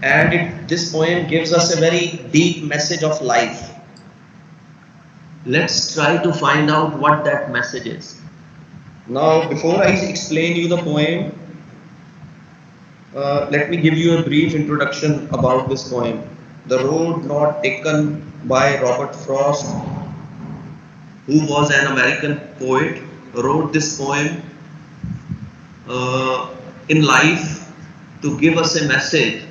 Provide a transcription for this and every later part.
and this poem gives us a very deep message of life. Let's try to find out what that message is. Now, before I explain you the poem, let me give you a brief introduction about this poem. The Road Not Taken by Robert Frost, who was an American poet, wrote this poem in life to give us a message,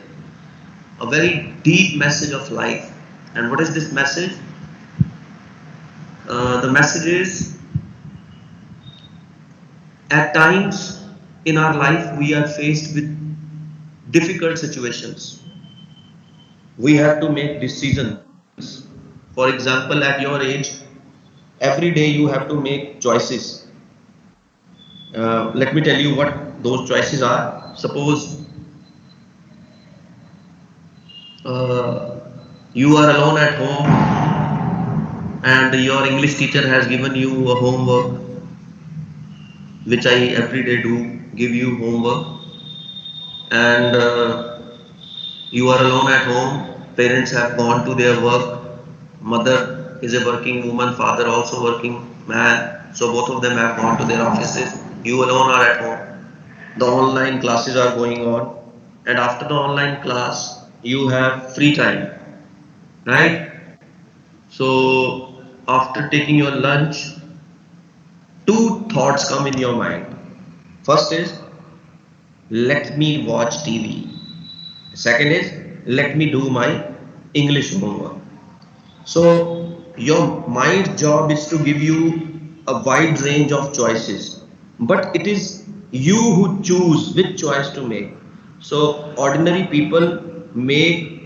a very deep message of life. And what is this message? The message is, at times in our life we are faced with difficult situations. We have to make decisions. For example, at your age, every day you have to make choices. Let me tell you what those choices are. Suppose you are alone at home and your English teacher has given you a homework, which I every day do, give you homework, and you are alone at home, parents have gone to their work, mother is a working woman, father also working man, so both of them have gone to their offices, you alone are at home, the online classes are going on, and after the online class you have free time, right? So after taking your lunch, two thoughts come in your mind. First is, let me watch TV. Second is, let me do my English homework. So your mind's job is to give you a wide range of choices, but it is you who choose which choice to make. So ordinary people make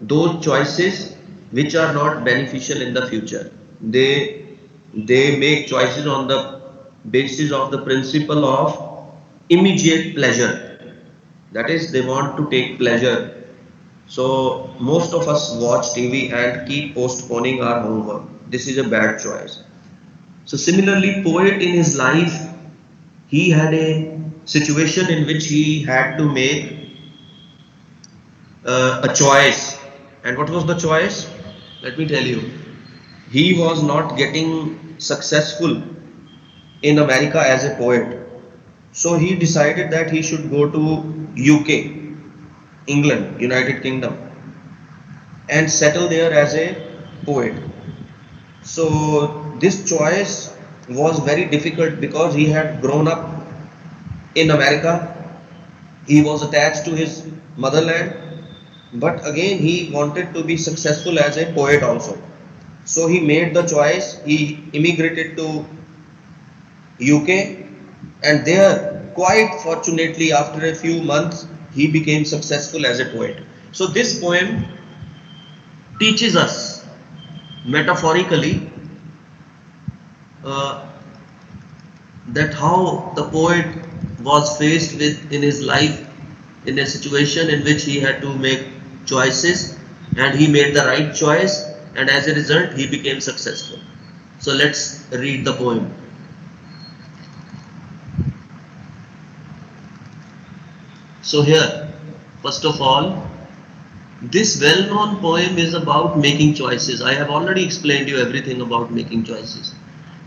those choices which are not beneficial in the future. They make choices on the basis of the principle of immediate pleasure. That is, they want to take pleasure. So most of us watch TV and keep postponing our homework. This is a bad choice. So similarly, poet in his life, he had a situation in which he had to make a choice. And what was the choice? Let me tell you. He was not getting successful in America as a poet. So he decided that he should go to UK, England, United Kingdom, and settle there as a poet. So this choice was very difficult because he had grown up in America. He was attached to his motherland, but again he wanted to be successful as a poet also. So he made the choice. He immigrated to UK, and there, quite fortunately, after a few months, he became successful as a poet. So this poem teaches us metaphorically uh, that how the poet was faced with in his life in a situation in which he had to make choices, and he made the right choice, and as a result he became successful. So let's read the poem. So here, first of all, this well-known poem is about making choices. I have already explained you everything about making choices.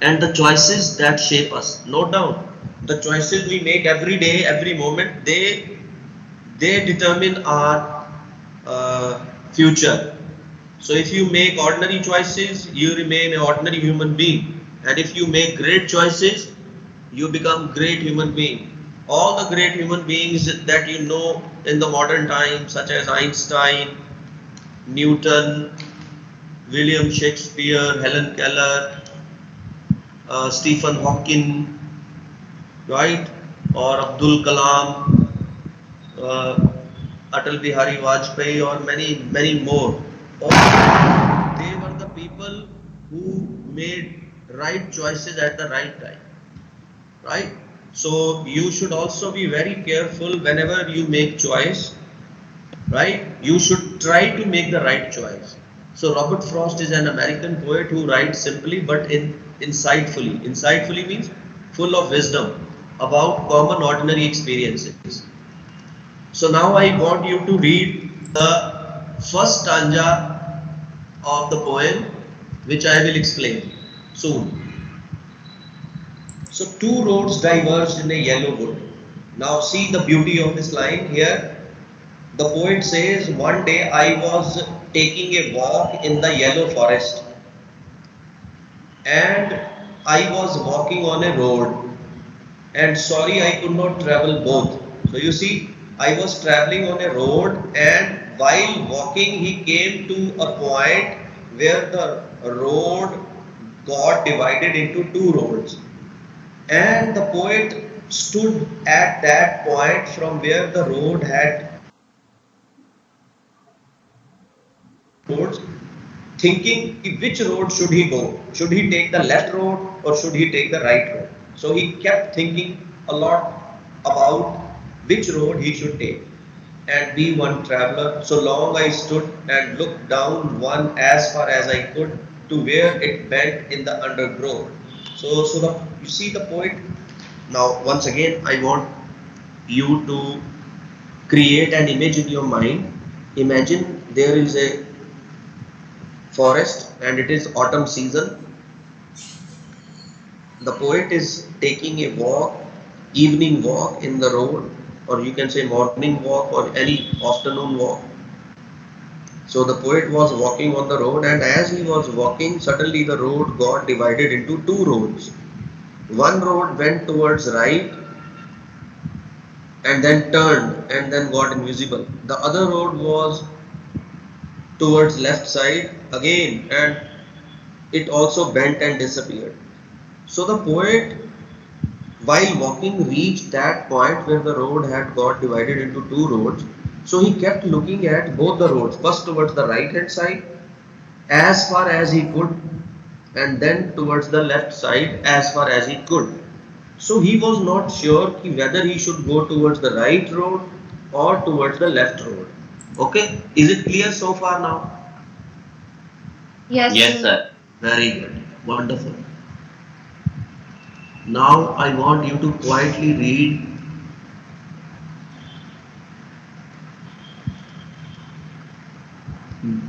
And the choices that shape us. Note down, the choices we make every day, every moment, they determine our future. So if you make ordinary choices, you remain an ordinary human being. And if you make great choices, you become great human being. All the great human beings that you know in the modern time, such as Einstein, Newton, William Shakespeare, Helen Keller, Stephen Hawking, right, or Abdul Kalam, uh, Atal Bihari Vajpayee, or many more. All they were the people who made right choices at the right time, right? So you should also be very careful whenever you make choice, right? You should try to make the right choice. So Robert Frost is an American poet who writes simply but insightfully. Insightfully means full of wisdom about common ordinary experiences. So now I want you to read the first stanza of the poem, which I will explain soon. So two roads diverged in a yellow wood. Now see the beauty of this line here. The poet says, one day I was taking a walk in the yellow forest and I was walking on a road, and sorry I could not travel both. So you see, I was traveling on a road, and while walking he came to a point where the road got divided into two roads. And the poet stood at that point from where the road had roads, thinking which road should he go? Should he take the left road or should he take the right road? So he kept thinking a lot about which road he should take and be one traveler. So long I stood and looked down one as far as I could to where it bent in the undergrowth. You see the poet. Now once again I want you to create an image in your mind. Imagine there is a forest and it is autumn season. The poet is taking a walk, evening walk in the road, or you can say morning walk or any afternoon walk. So the poet was walking on the road, and as he was walking, suddenly the road got divided into two roads. One road went towards right and then turned and then got invisible. The other road was towards left side again, and it also bent and disappeared. So the poet, while walking, reached that point where the road had got divided into two roads. So he kept looking at both the roads, first towards the right hand side as far as he could, and then towards the left side as far as he could. So he was not sure whether he should go towards the right road or towards the left road. Okay, is it clear so far now? Yes, Yes, sir. sir. Very good. Wonderful. Now I want you to quietly read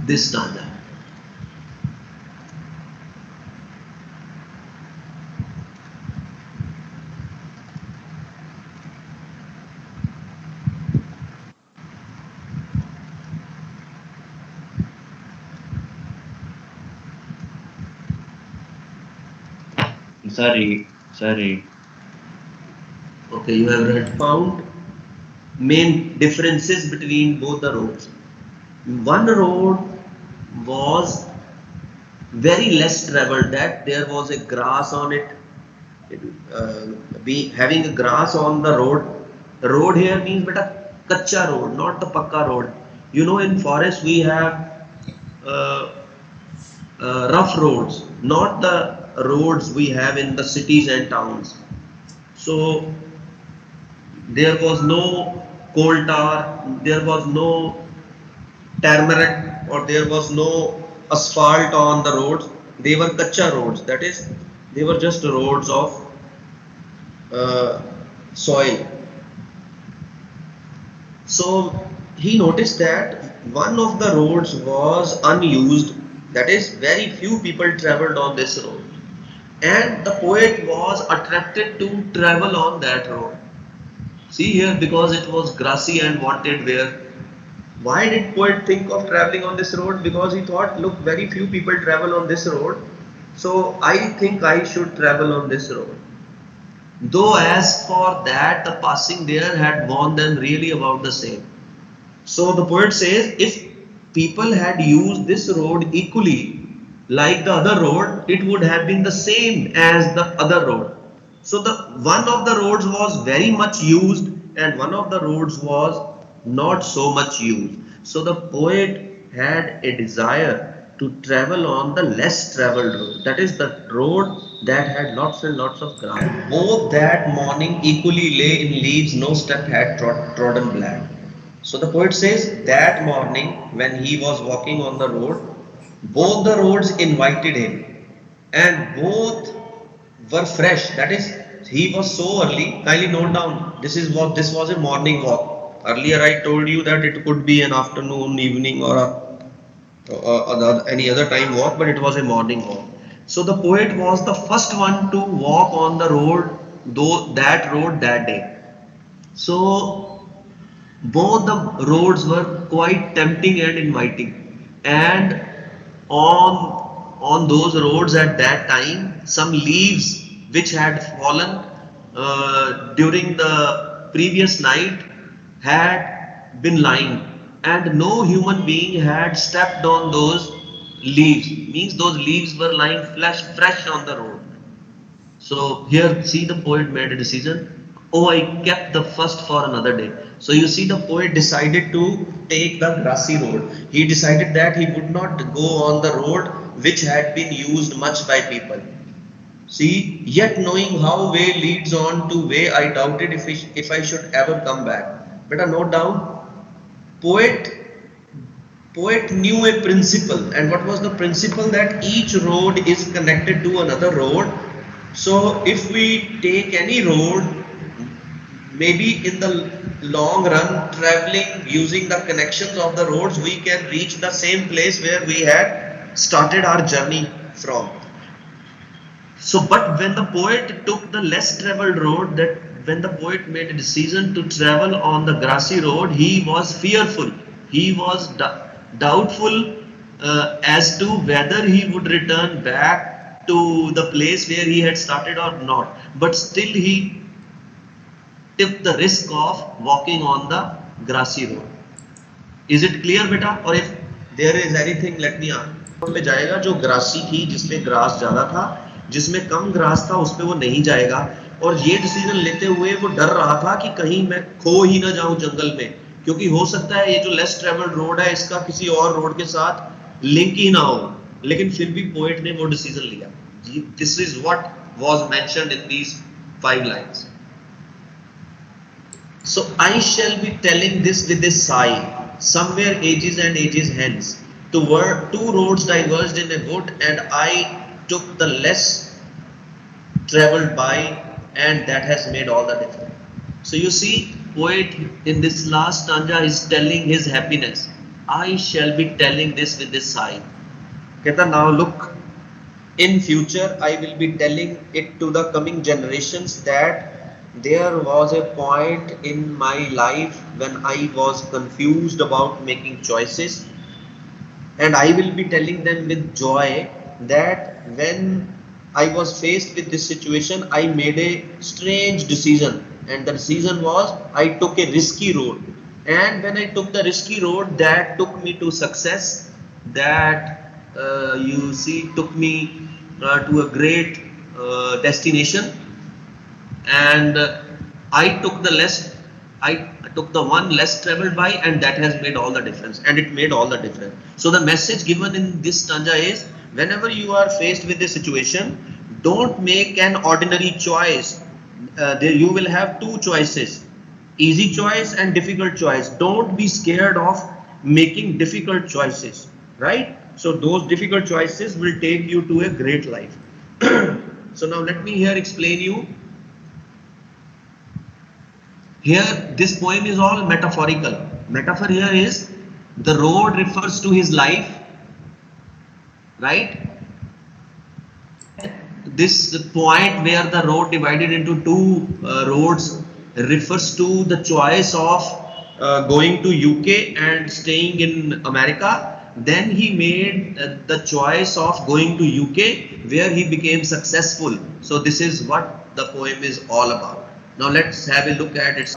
this stanza. Sorry, sorry. Okay, you have read. Found main differences between both the roads. One road was very less traveled, that there was a grass on it. Uh, be having a grass on the road. The road here means beta kacha road, not the pakka road. You know, in forest we have uh, rough roads, not the roads we have in the cities and towns. So there was no coal tar, there was no tarmac, or there was no asphalt on the roads. They were kacha roads, that is, they were just roads of uh, soil. So he noticed that one of the roads was unused, that is, very few people traveled on this road. And the poet was attracted to travel on that road. See here, because it was grassy and wanted wear. Why did poet think of traveling on this road? Because he thought, look, very few people travel on this road, so I think I should travel on this road. Though as for that, the passing there had warned them really about the same. So the poet says, if people had used this road equally like the other road, it would have been the same as the other road. So the one of the roads was very much used and one of the roads was not so much used. So the poet had a desire to travel on the less traveled road. That is the road that had lots and lots of grass. Both that morning equally lay in leaves, no step had trodden black. So the poet says that morning when he was walking on the road, both the roads invited him and both were fresh. That is, he was so early. Kindly note down, this was a morning walk. Earlier I told you that it could be an afternoon, evening, or any other time walk, but it was a morning walk. So the poet was the first one to walk on the road, though that road that day. So both the roads were quite tempting and inviting, and on those roads at that time, some leaves which had fallen during the previous night had been lying, and no human being had stepped on those leaves. Means those leaves were lying fresh on the road. So here, see, the poet made a decision. Oh, I kept the first for another day. So you see, the poet decided to take the grassy road. He decided that he would not go on the road which had been used much by people. See, yet knowing how way leads on to way, I doubted if I should ever come back. Better note down, poet poet knew a principle, and what was the principle? That each road is connected to another road. So if we take any road, maybe in the long run, traveling using the connections of the roads, we can reach the same place where we had started our journey from. So, but when the poet took the less traveled road, that when the poet made a decision to travel on the grassy road, he was fearful. He was doubtful as to whether he would return back to the place where he had started or not. But still, he took the risk of walking on the grassy road. Is it clear, beta? Or if there is anything, let me ask. पे जाएगा जो grassy थी, जिसपे grass ज्यादा था, जिसमें कम grass था, उस पे वो नहीं जाएगा. और ये डिसीजन लेते हुए वो डर रहा था कि कहीं मैं खो ही ना जाऊं जंगल में, क्योंकि हो सकता है ये जो लेस ट्रेवल्ड रोड है इसका किसी और रोड के साथ लिंक ही ना हो. लेकिन फिर भी पोएट ने वो डिसीजन लिया. This is what was mentioned in these 5 lines. So I shall be telling this with a sigh, somewhere ages and ages hence, two roads diverged in a wood, and I took the less traveled by, and that has made all the difference. So you see, poet in this last stanza is telling his happiness. I shall be telling this with a sigh. Kehta, now look, in future I will be telling it to the coming generations that there was a point in my life when I was confused about making choices, and I will be telling them with joy that when I was faced with this situation, I made a strange decision, and the decision was I took a risky road, and when I took the risky road, that took me to success, that you see took me to a great destination. And I took the one less traveled by, and that has made all the difference, and it made all the difference. So the message given in this stanza is, whenever you are faced with a situation, don't make an ordinary choice. You will have two choices, easy choice and difficult choice. Don't be scared of making difficult choices, right? So those difficult choices will take you to a great life. So now let me here explain you. Here, this poem is all metaphorical. Metaphor here is the road refers to his life, right? This point where the road divided into two roads refers to the choice of going to UK and staying in America. Then he made the choice of going to UK, where he became successful. So this is what the poem is all about. Now let's have a look at its